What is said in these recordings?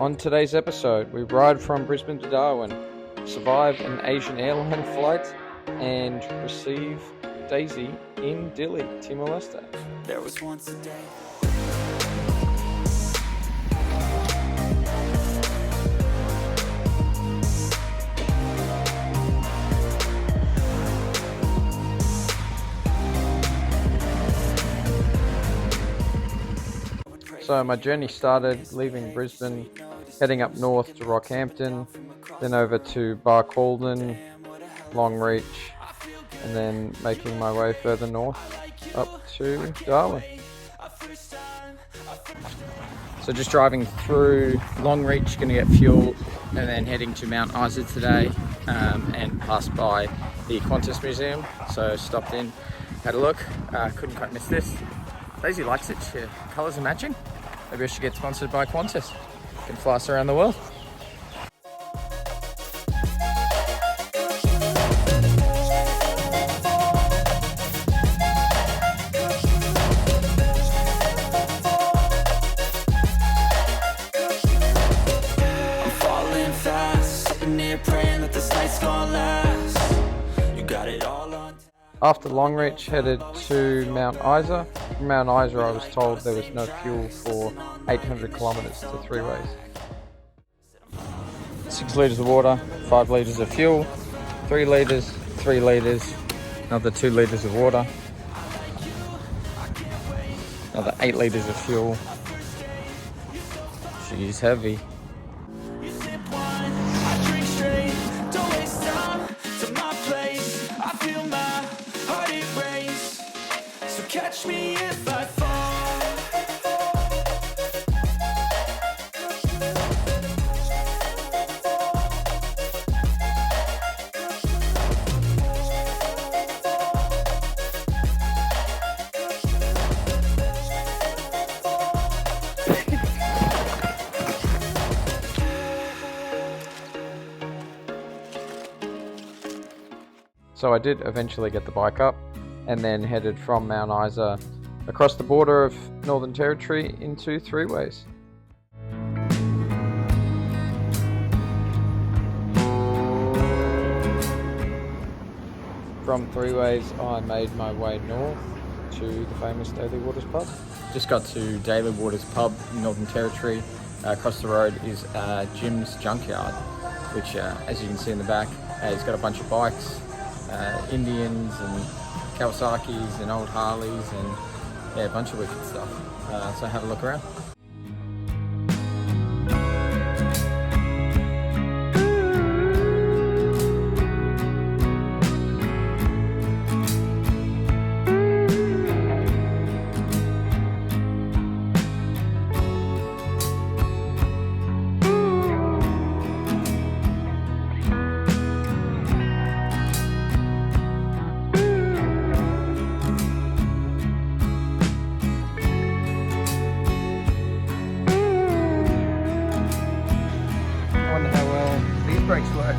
On today's episode, we ride from Brisbane to Darwin, survive an Asian airline flight, and receive Daisy in Dili, Timor Leste. There was once a day. So my journey started leaving Brisbane, heading up north to Rockhampton, then over to Barcaldine, Longreach, and then making my way further north up to Darwin. So just driving through Longreach, going to get fuel, and then heading to Mount Isa today, and passed by the Qantas Museum. So stopped in, had a look, couldn't quite miss this. Daisy likes it, colours are matching. Maybe I should get sponsored by Qantas. Can fly us around the world. I'm falling fast, sitting here praying that this night's gonna last. You got it all on. After Longreach, headed to Mount Isa. From Mount Isa, I was told there was no fuel for 800 kilometres to 3 ways. 6 litres of water, 5 litres of fuel, 3 litres, 3 litres, another 2 litres of water, another 8 litres of fuel. She's heavy. You sip wine, I drink straight. Don't waste time to my place. I feel my heart erase. So catch me if I fall. So I did eventually get the bike up, and then headed from Mount Isa across the border of Northern Territory into 3 ways. From 3 ways, I made my way north to the famous Daly Waters pub. Just got to Daly Waters pub in Northern Territory. Across the road is Jim's Junkyard, which, as you can see in the back, he's got a bunch of bikes, Indians and Kawasaki's and old Harleys, and yeah, a bunch of wicked stuff. So have a look around. I wonder how well these brakes work.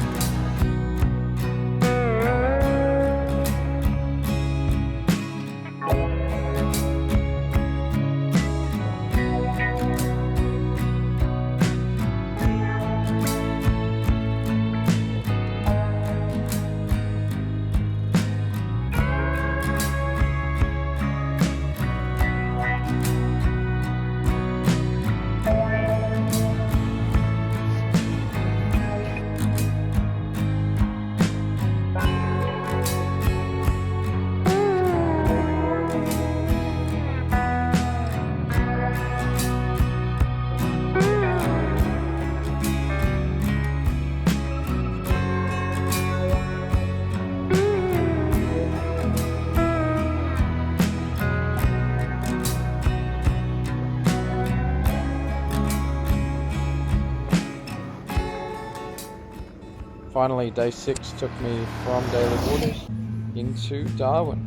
Finally, day 6 took me from Daly Waters into Darwin.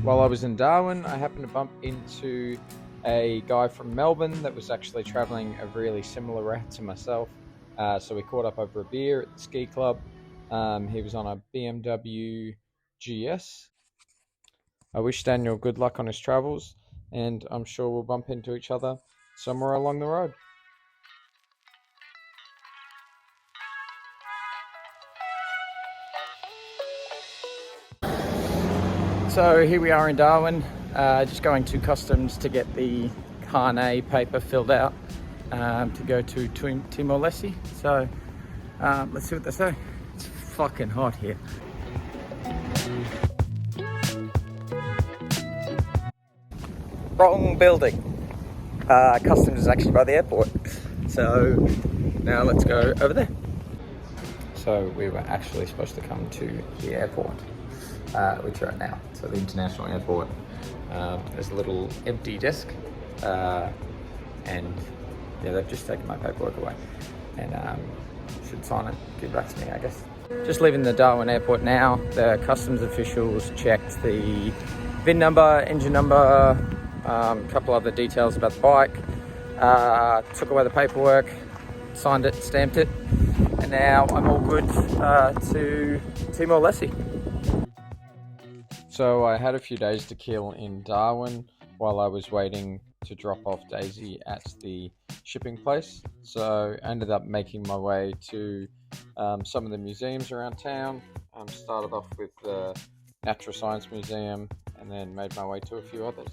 While I was in Darwin, I happened to bump into a guy from Melbourne that was actually travelling a really similar route to myself. So we caught up over a beer at the ski club. He was on a BMW GS. I wish Daniel good luck on his travels, and I'm sure we'll bump into each other somewhere along the road. So here we are in Darwin, just going to customs to get the Carnet paper filled out to go to Timor Leste. So let's see what they say. It's fucking hot here. Wrong building. Customs is actually by the airport. So now let's go over there. So we were actually supposed to come to the airport, which we're at now. So the international airport. There's a little empty desk, and yeah, they've just taken my paperwork away, and should sign it, give it back to me, I guess. Just leaving the Darwin airport now. The customs officials checked the VIN number, engine number, a couple other details about the bike, took away the paperwork, signed it, stamped it, and now I'm all good to Timor Leste. So I had a few days to kill in Darwin while I was waiting to drop off Daisy at the shipping place. So I ended up making my way to some of the museums around town. Started off with the Natural Science Museum and then made my way to a few others.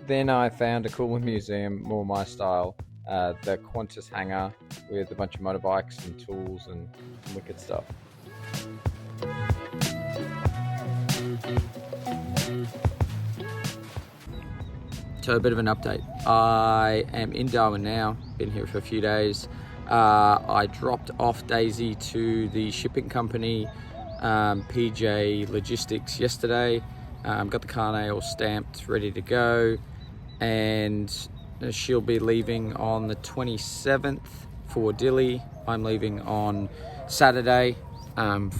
Then I found a cooler museum, more my style, the Qantas hangar with a bunch of motorbikes and tools and wicked stuff. So a bit of an update. I am in Darwin now, been here for a few days. I dropped off Daisy to the shipping company, PJ Logistics, yesterday. Got the Carnet all stamped, ready to go, and she'll be leaving on the 27th for Dili. I'm leaving on Saturday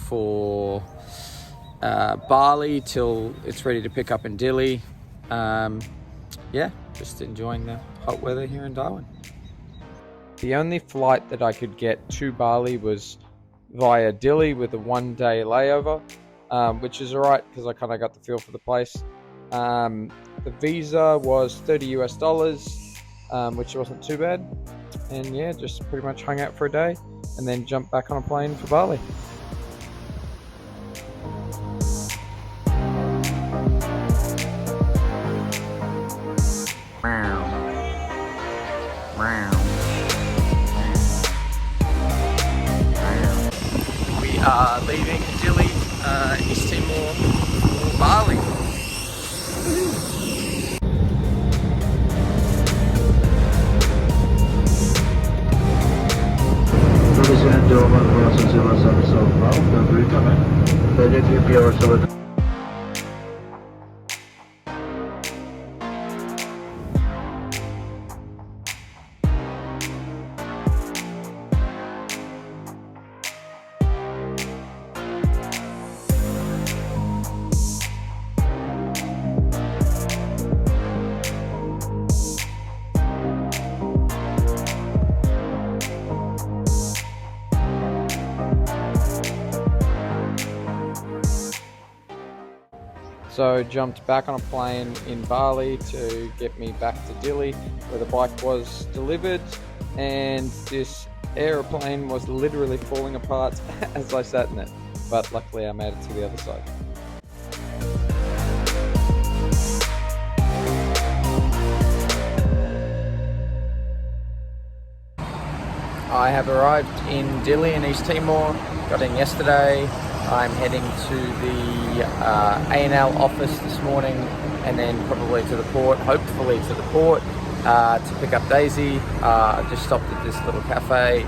for Bali till it's ready to pick up in Dili. Yeah, just enjoying the hot weather here in Darwin. The only flight that I could get to Bali was via Dili with a 1-day layover, which is alright because I kind of got the feel for the place. The visa was $30 US, which wasn't too bad. And yeah, just pretty much hung out for a day and then jumped back on a plane for Bali. We are leaving Dili, East Timor, for Bali. So jumped back on a plane in Bali to get me back to Dili, where the bike was delivered, and this aeroplane was literally falling apart as I sat in it, but luckily I made it to the other side. I have arrived in Dili in East Timor, got in yesterday. I'm heading to the A&L office this morning and then probably to the port, hopefully to the port, to pick up Daisy. I just stopped at this little cafe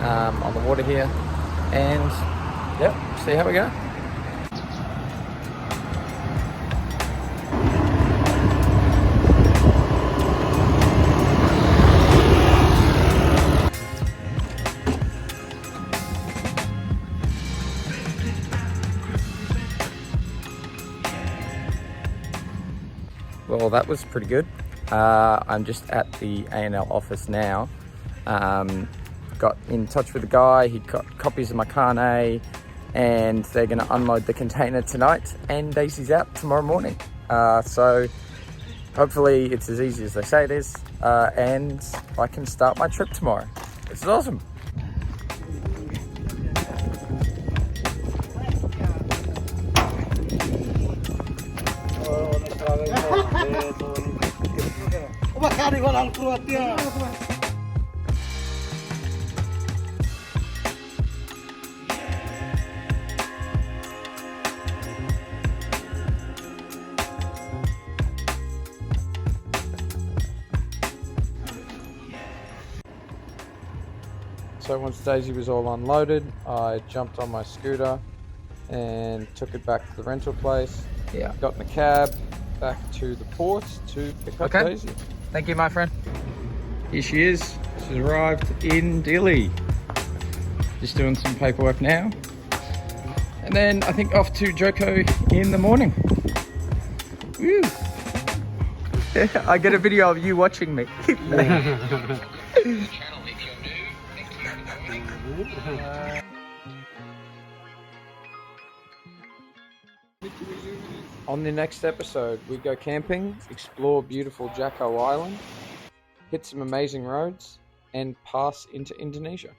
on the water here and yeah, see how we go. Well, that was pretty good. I'm just at the A&L office now. Got in touch with the guy, he got copies of my Carnet, and they're gonna unload the container tonight, and Daisy's out tomorrow morning. So hopefully it's as easy as they say it is, and I can start my trip tomorrow. This is awesome. So once Daisy was all unloaded, I jumped on my scooter and took it back to the rental place. Yeah. Got in a cab back to the port to pick up Okay. Daisy. Thank you, my friend. Here she is. She's arrived in Dili. Just doing some paperwork now. And then I think off to Joko in the morning. Woo. I get a video of you watching me. On the next episode, we go camping, explore beautiful Jacko Island, hit some amazing roads, and pass into Indonesia.